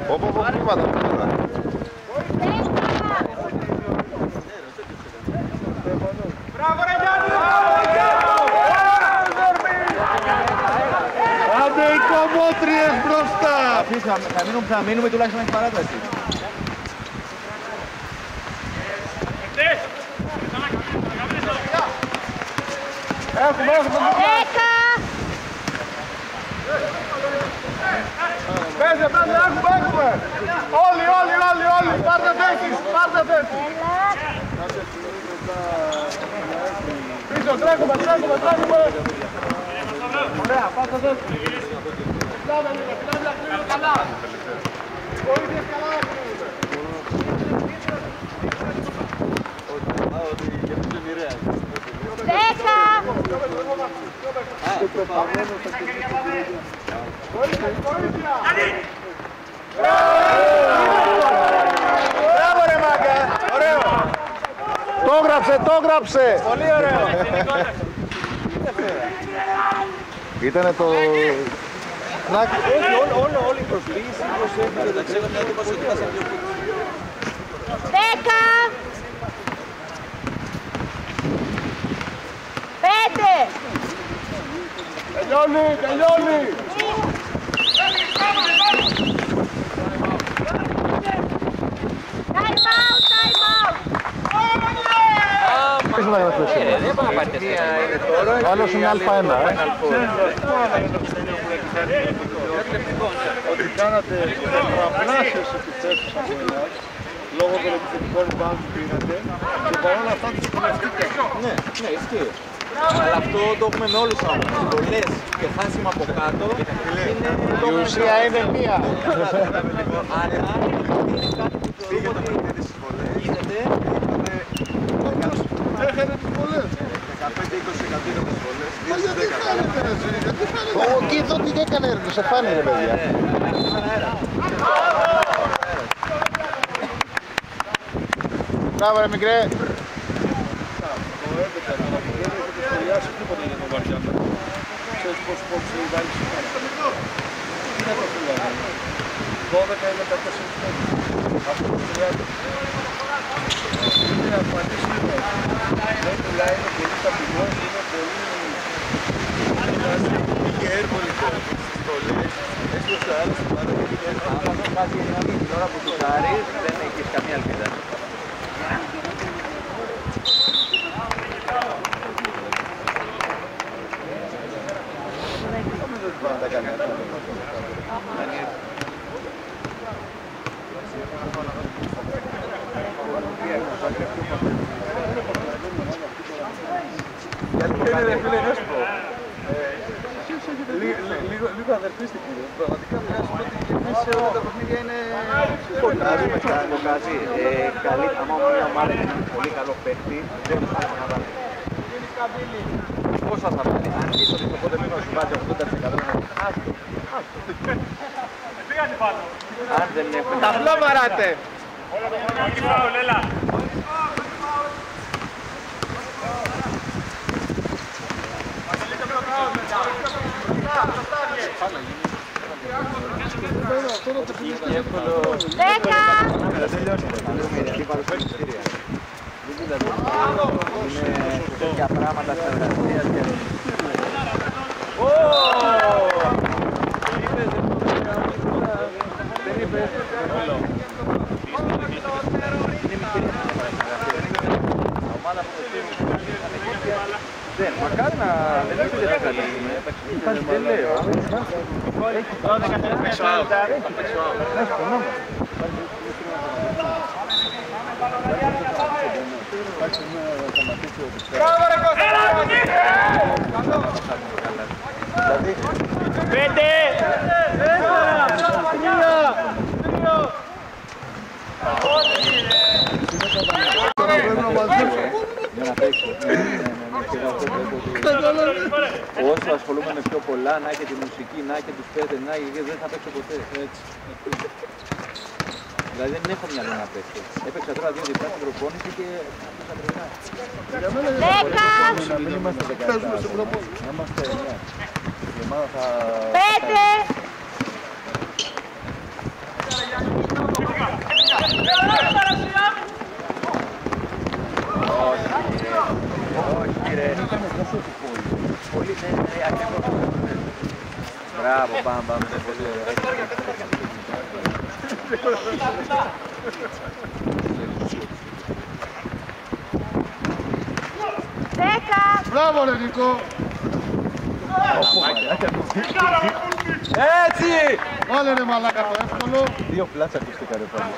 Πω, βήματα. Μπράβο ρε Γιάννη! Άντε οι κομμότριες μπροστά! Θα μείνουμε τουλάχιστον έχει παράταση. Έχουμε! 10! Πέσε, έχουμε! Όλοι! Πάρτε θέσεις! Πίσω, τρέχουμε! Ωραία, πάρτε θέσεις! Καλά! Ο ίδιος καλά να Μπράβο ρε μάγκα! Ωραίο! Το έγραψε! Πολύ ωραίο! Ήτανε το... Όλη η προσποίηση, όπως έφυγε, δεν ξέρω, μια τύπος ότι πάσαν δύο πίξ. 10! 5! Τελειώνει! Time out! Δεν πάω να πάρει τεσσία, είναι τώρα. Άλλος είναι Α1, Ότι κάνατε πολλαπλάσιες επιθέσεις από εμάς λόγω των επιθετικών rebound που πήρατε και παρόλα αυτά τους κουραστήκατε. Ναι, ισχύει. Αλλά αυτό το έχουμε με όλους τους άλλους. Πολλές και χάσιμα από κάτω είναι... Η ουσία είναι μία. Άρα είναι κάτι που θεωρούμε ότι γίνεται. Έχετε τις πολλές. 15-20% είναι τις πολλές. Μα γιατί χάνετε ρε ζή, γιατί χάνετε. Ο Κίδο τι έκανε ρε, σε φάνηκε ρε παιδιά. Μπράβο ρε μικρέ. Το 11 δεν έχετε σχολιάσει τίποτα για τον Βαριάννα. Ξέρεις πώς βάλεις τι να το φυλάνε. 12 είναι τα 4-5. Αυτό το χρειάζεται. Είναι αφανής λίγο. Δεν πουλάει, είναι πολύ ταπεινός, είναι πολύ... Είχε έρμολη τώρα στις σχολές. Έστωσε άλλος που πάντα και είχε έρμολη. Άμα δεν πας για την ώρα που σουτάρεις, δεν έχεις καμία ελπίδα. Πάντα κάνει αυτό. Γιατί είναι ρε φίλε, να σου πω. Λίγο αδερφίστηκε, πραγματικά βγάζουμε ότι και εμείς σε όλα τα παιχνίδια είναι... Φωτάζουμε κάτι. Άμα μια ομάδα έχει ένα πολύ καλό παίκτη, δεν θα να βάλει. Πόσα θα βάλει. Αν είσαι ότι το πότε μήνω σου βάζει 80%. Αν δεν έχουμε... Τα φλόβαράτε! Είναι τέτοια πράγματα στα εργασία και... Δεν είπες... Ομάδα που το στείλουν δεν, μακάρι να δεν είναι πολύ καλή. Υπάρχει τελείο. Παίξω out. Μπράβο ρε Κώστα! Πέντε! Τρία! Όσο ασχολούμαι με πιο πολλά, να και τη μουσική, να και τους παίκτες, να και δεν θα παίξω ποτέ. Έτσι. Δηλαδή δεν έχω μυαλό να παίξω. Έπαιξα τώρα 2 λεπτά στην προπόνηση και άρχισα τρελά. 10! Δεν είμαστε 17, είμαστε 9. Η ομάδα θα... 5! Όχι ρε. Πολύ ναι, ακριβώς. Μπράβο, πάμε. Πολύ ωραία. Μπράβο ρε Νικό! Έτσι! Βάλε ρε μαλάκα το εύκολο. 2 πλάτσα ακουστικά ρε πάλι.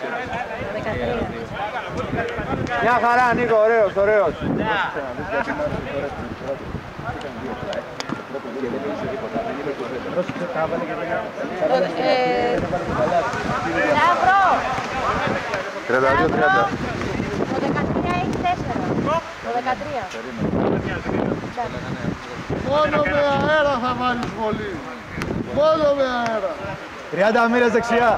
Μια χαρά Νίκο, ωραίος. Σταύρο! 32-30. Το 13 έχει 4. Το 13. Μόνο με αέρα θα βάλεις βολή. Μόνο με αέρα. 30 μοίρες δεξιά.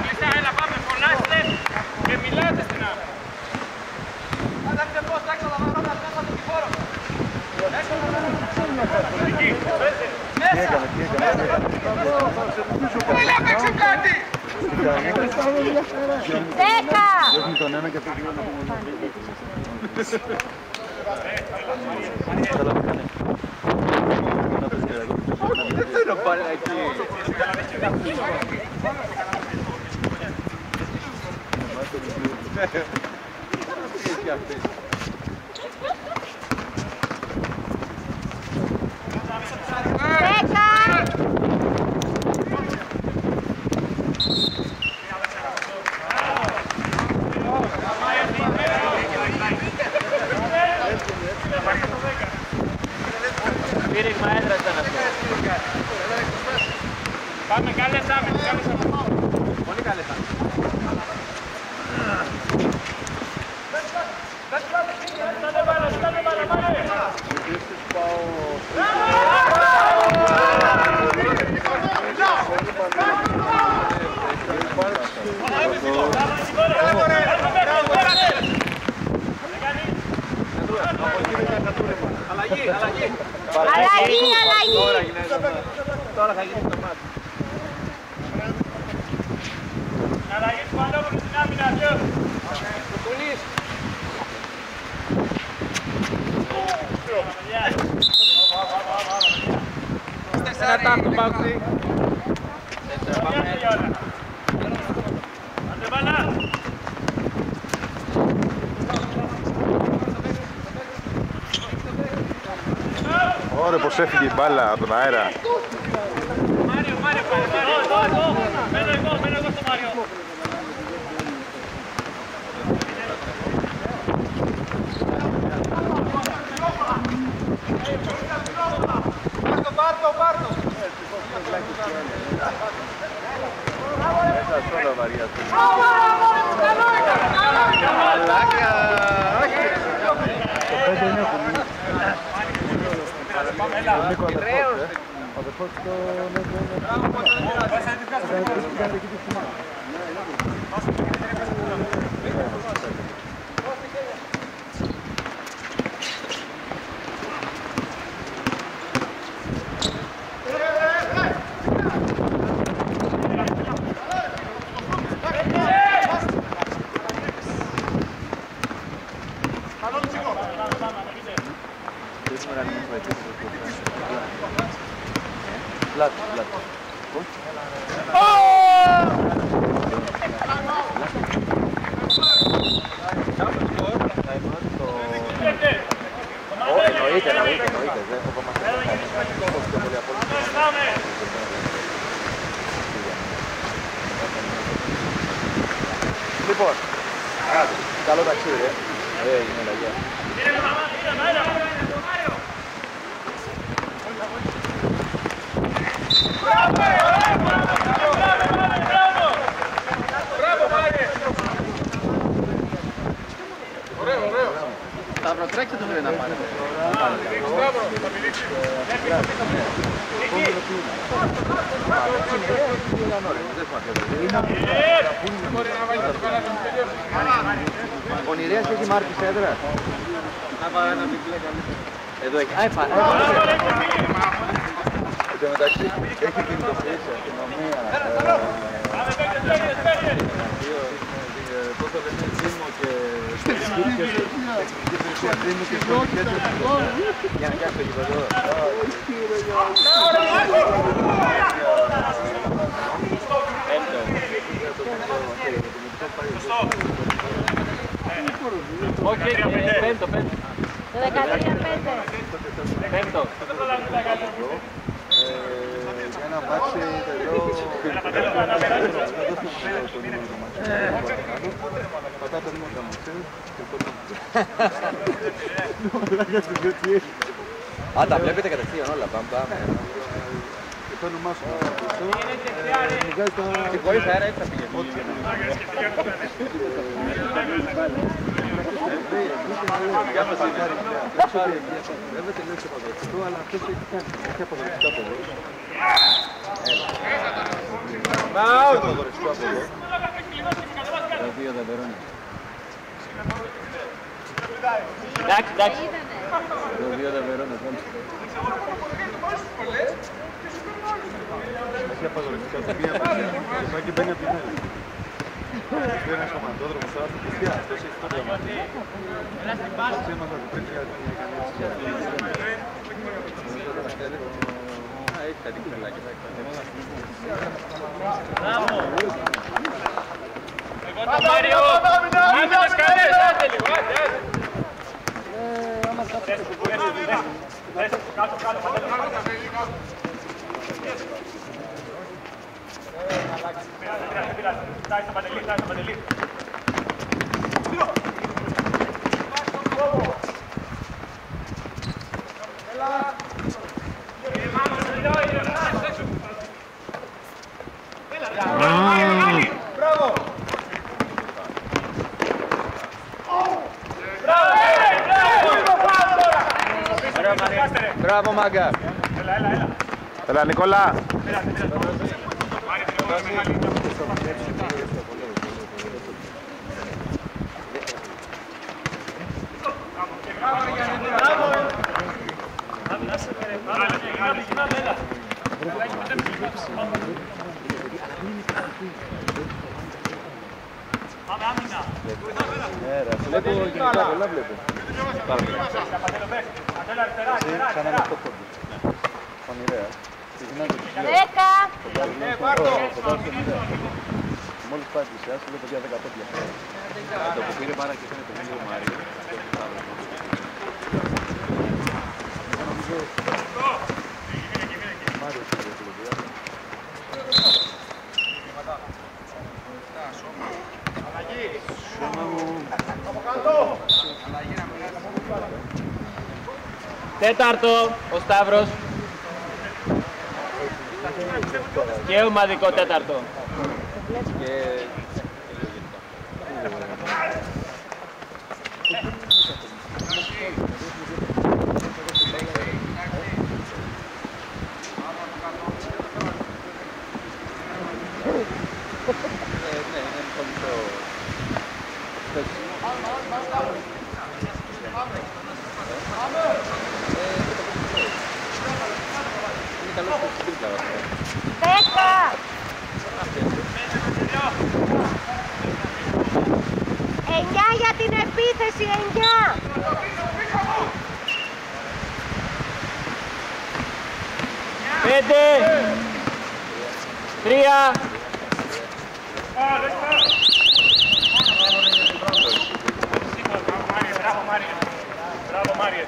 Κλειστά, έλα πάμε, φωνάστε και μιλάτε στην άμυνα. Άλλαξε πώς, έξω τα βαρότα, μέσα από την χώρο. Έλα, παίξε κάτι! 10! Έχουν τον ένα και αυτό το Δεν θέλω πάλι εκεί. Πήριγμα έδρα ήταν αυτό. Πάμε καλές άμυνες, πολύ καλές άμυνες. Αλλαγή! Τώρα θα γίνει το μάτι. Αλλαγή του Μανόπουλου στην άμυνα, ποιος. Κουκουλής. Ένα τάπτο, Παύση. Άντε μπάλα. Ωραία, πως έφυγε η μπάλα από τον αέρα. Μάριο, μένω εγώ στο Μάριο. Πάρτο. Μέσα στο όλα βαριά. Ο αδερφός του Λοιπόν, καλό ταξίδι, έγινε αλλαγή. Μπράβο! Μόνο ρε, δεν ο Νηρέας έχει μάρκης έδρα. Εδώ έχει. Εν τω μεταξύ έχει κινητοποιήσει αστυνομία. Πόσο δεν είναι Δήμο και Δήμο και για να κάνει το γηπεδό. Όχι, πέμπτο. Το 13-5. Πέμπτο. Για να μπάξει εδώ... Πατά το νούμερο Α, τα βλέπετε κατευθείαν όλα, πάμε. Και το όνομά σου. Και χωρίς αέρα έτσι θα πηγαίνει. Δεν τελειώσει αποδοτικό, αλλά αυτός έχει κάνει. Έχει αποδοτικό από εδώ. Αποδοτικό από εδώ. Τα δύο δεν βερώνει. Εντάξει. Τα δύο δεν βερώνει. Έχει αποδοτικό από μία μεριά. Και μπαίνει από την άλλη. Είναι ένας σωματόδρομος τώρα στην Κριστιά. Αυτός έχει το διαμαντή. Αυτός έμαθα το πριν 3 χρόνια έκανε έτσι. Έχει κάτι κρελάκι. Μπράβο! Εγώ το Μάριο! Άντε τις καλές! Άντε λίγο! Κάτω! Φτάει στο Παντελή! Μπράβο μάγκα! Έλα Νικόλα! Βλέπω γενικά πολλά βλέπω. Σαν ένα αυτό κόμπι. Φανηρέα. 10. Μόλις πάει πλησιάσει, βλέπω για 10 πόντια. Το που πήρε πάρα και είναι το ίδιο Μάριο. Μάριος στην Ευρωλογία. Τέταρτο, ο Σταύρος. Και ομαδικό τέταρτο. Εννιά για την επίθεση, 9! Πέντε! 3! Μπράβο Μάριε!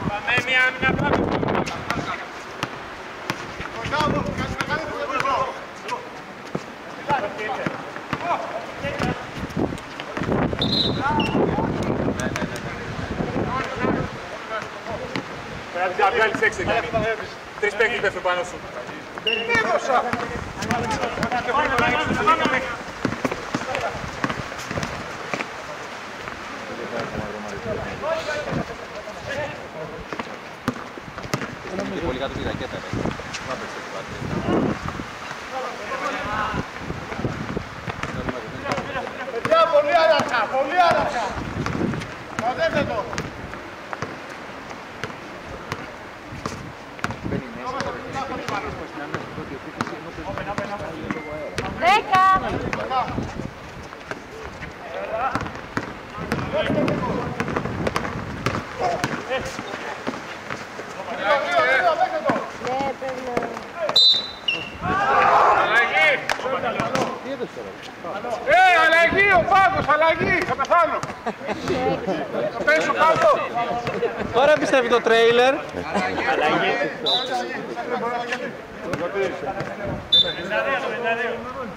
Πάμε μια άμυνα. Πρέπει να βγάλεις έξω, Γιάννη. 3 παίκτες πέφτουν πάνω σου. Έδωσα! Είναι πολύ κάτω τη ρακέτα. Παιδιά, πολύ άραγα, πολύ άραγα. Πατέτε το. Αλλαγή ο Πάγκος, αλλαγή, θα πεθάνω. Θα πέσω κάτω. Τώρα πιστεύει το τρέιλερ.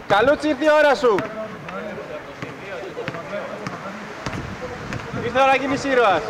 Καλούτσι, ήρθε η ώρα σου. Ήρθε η ώρα και μισή ήρωας.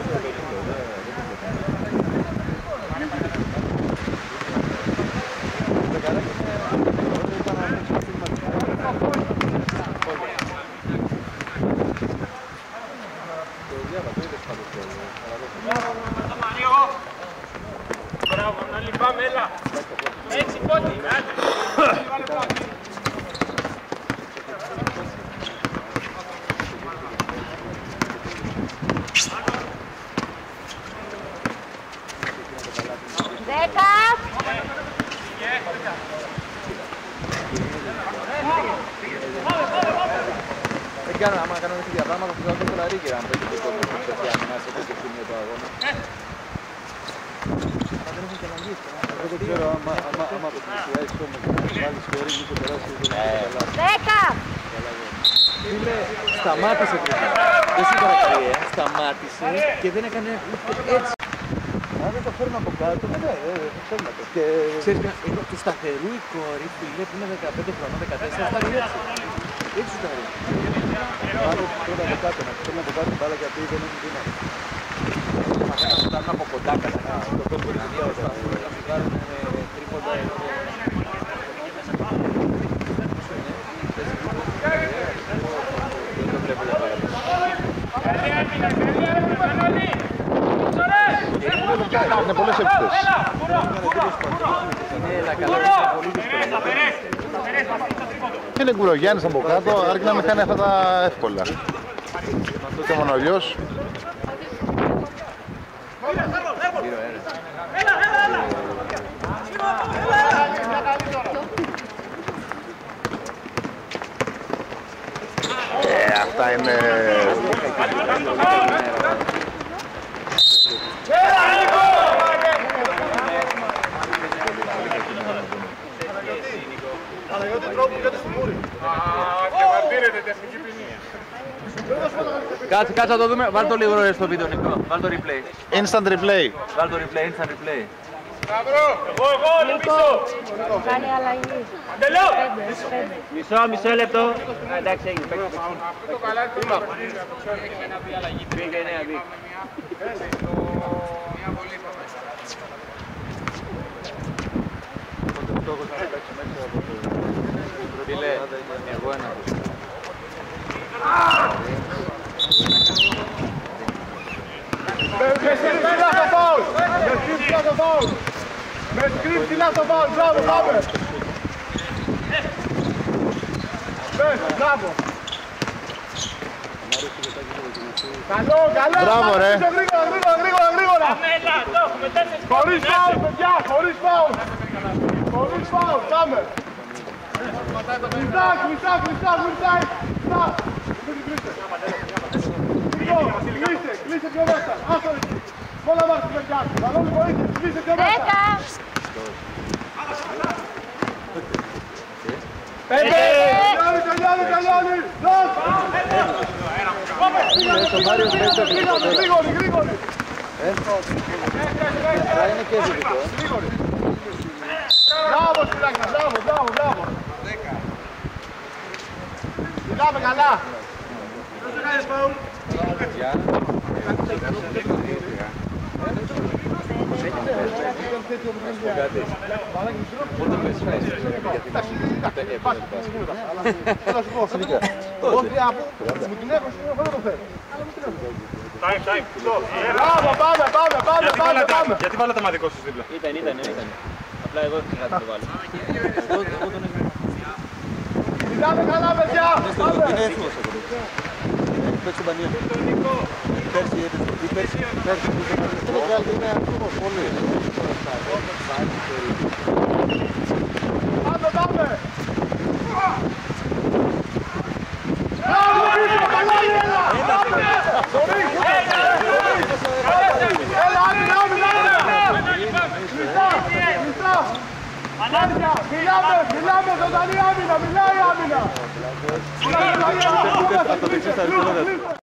Άμα κάνουμε τέτοια πράγματα θα το κολαρίκερα αν παίζει το κόσμο που θα φτιάχνει σε τέτοιο σημείο του αγώνα. Δεν έχουν και αναγκήσει. Δεν ξέρω άμα το πλησιάζεις όμως να βάλεις το ρίγνη και περάσεις δεν είναι καλά. 10! Φίλε, σταμάτησε πριν. Δεν σου παρακαλεί, σταμάτησε και δεν έκανε έτσι. Αν δεν το φέρουν από κάτω, δεν ξέρουμε το. Ξέρεις, του σταθερού η κόρη που είναι 15 χρονών, 14, θα ρίξει. Έτσι σου τα ρίξει. Πάμε πρώτα από κάτω, να φέρουν από κάτω μπάλα γιατί δεν έχουν δύναμη. Μα να φτάνουν από κοντά κατά το τόπο να βγάλουν τρίποντα. Είναι πολλές επιστές. Είναι Γκουρογιάννης από κάτω, αρκεί να μην κάνει αυτά τα εύκολα. Τότε μόνο αλλιώς. Αυτά είναι... Κάτσε να το δούμε, βάλ' το λίγο στο βίντεο Νικό, βάλ' το replay. Instant replay. Βάλ' το replay, instant replay. Εγώ, κάνει αλλαγή. Μισό λεπτό. Εντάξει, έγινε. Πήγε νέα μπήκ. Φίλε, εγώ ένα. Με σκρίφτη λάθο φάουλ, μπράβο, πάμε! Μπράβο! Καλό, καλό! Μπράβο ρε! Γρήγορα! Χωρίς φάουλ, παιδιά, χωρίς φάουλ! Χωρίς φάουλ, πάμε! Κλείσε πιο μέσα, άστο εκεί! Όλα μας την παιδιά σου, καλό μου βοήθεια, κλείσε πιο μέσα! 10! Τελειώνει! Γρήγορη! Είναι και δυτικό. Μπράβο σπουδάκια, μπράβο! Μιλάμε καλά! Δεν σε κάνεις φάουλ! Γιατί βάλατε μαδικό σας δίπλα. Ήταν. Απλά εγώ είχα να το βάλω. Εγώ τον έκανα. Κοιτάμε καλά, παιδιά! Είναι έτοιμος ο κορίτσι. Έχει παίξει μπανία. Πέρσι έτοιμος. Πέρσι. Είναι έτοιμος πολύ. Πάμε, πάμε! Μπράβο, Βίτσο, καλά, έλα! Έλα, άμυνα, άμυνα! Μιλάμε, ζωντανή άμυνα, μιλάει άμυνα! Από το δεξί στα αριστερά.